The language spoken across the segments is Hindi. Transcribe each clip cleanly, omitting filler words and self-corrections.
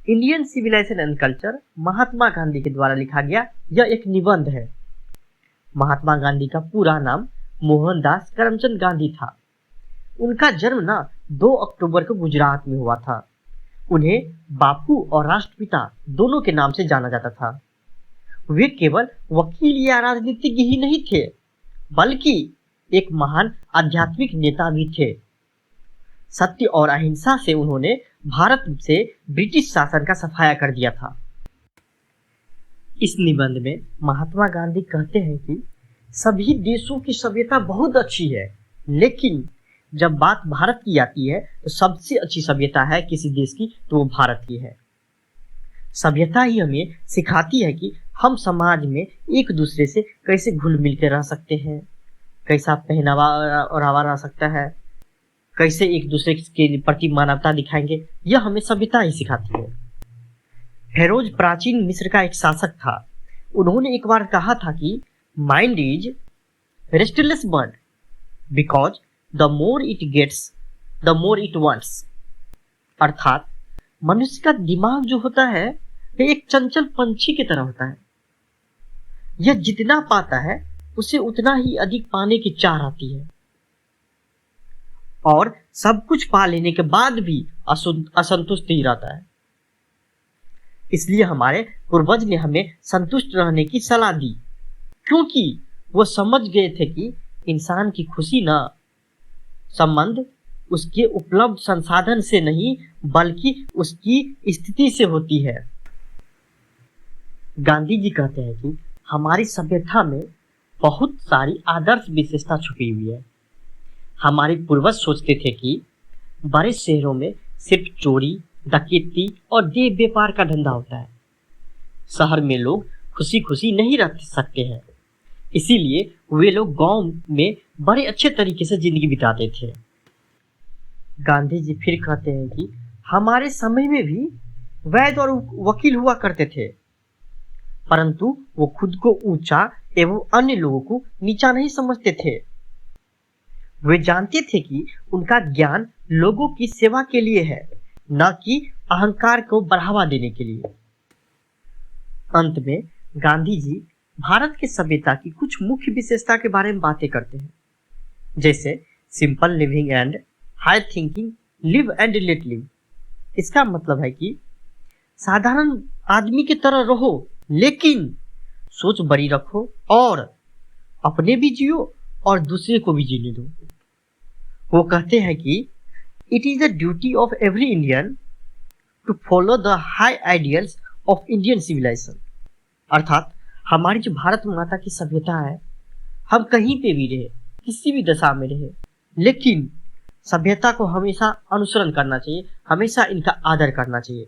Indian civilisation and culture Mahatma Gandhi के द्वारा लिखा गया यह एक निबंध है। महात्मा गांधी का पूरा नाम मोहनदास करमचंद गांधी था। उनका जन्म 2 अक्टूबर को गुजरात में हुआ था। उन्हें बापू और राष्ट्रपिता दोनों के नाम से जाना जाता था। वे केवल वकील या राजनीतिज्ञ ही नहीं थे, बल्कि एक महान आध्यात्मिक नेता भी थे। सत्य और अहिंसा से उन्होंने भारत से ब्रिटिश शासन का सफाया कर दिया था। इस निबंध में महात्मा गांधी कहते हैं कि सभी देशों की सभ्यता बहुत अच्छी है, लेकिन जब बात भारत की आती है तो सबसे अच्छी सभ्यता है किसी देश की तो वो भारत की है। सभ्यता ही हमें सिखाती है कि हम समाज में एक दूसरे से कैसे घुल मिल के रह सकते हैं, कैसा पहनावा और हवा रह सकता है, कैसे एक दूसरे के प्रति मानवता दिखाएंगे, यह हमें सभ्यता ही सिखाती है। हेरोज प्राचीन मिस्र का एक शासक था। उन्होंने एक बार कहा था कि mind is restless bird because the more it gets the more it wants. अर्थात मनुष्य का दिमाग जो होता है वह एक चंचल पंछी की तरह होता है। यह जितना पाता है उसे उतना ही अधिक पाने की चाह आती है और सब कुछ पा लेने के बाद भी असंतुष्ट ही रहता है। इसलिए हमारे पूर्वज ने हमें संतुष्ट रहने की सलाह दी, क्योंकि वो समझ गए थे कि इंसान की खुशी ना संबंध उसके उपलब्ध संसाधन से नहीं बल्कि उसकी स्थिति से होती है। गांधी जी कहते हैं कि हमारी सभ्यता में बहुत सारी आदर्श विशेषता छुपी हुई है। हमारे पूर्वज सोचते थे कि बड़े शहरों में सिर्फ चोरी, डकैती और देह व्यापार का धंधा होता है। शहर में लोग खुशी खुशी नहीं रह सकते हैं, इसीलिए वे लोग गांव में बड़े अच्छे तरीके से जिंदगी बिताते थे। गांधी जी फिर कहते हैं कि हमारे समय में भी वैद्य और वकील हुआ करते थे, परंतु वो खुद को ऊंचा एवं अन्य लोगों को नीचा नहीं समझते थे। वे जानते थे कि उनका ज्ञान लोगों की सेवा के लिए है, न कि अहंकार को बढ़ावा देने के लिए। अंत में गांधी जी भारत की सभ्यता की कुछ मुख्य विशेषता के बारे में बातें करते हैं, जैसे simple living and high thinking, live and let live. इसका मतलब है कि साधारण आदमी की तरह रहो, लेकिन सोच बड़ी रखो और अपने भी जियो और दूसरे को भी जीने दो। वो कहते हैं कि it is the duty of every Indian to follow the high ideals of Indian civilisation. अर्थात हमारी जो भारत माता की सभ्यता है, हम कहीं पे भी रहे, किसी भी दशा में रहे, लेकिन सभ्यता को हमेशा अनुसरण करना चाहिए, हमेशा इनका आदर करना चाहिए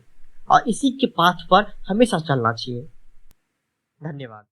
और इसी के पाथ पर हमेशा चलना चाहिए। धन्यवाद।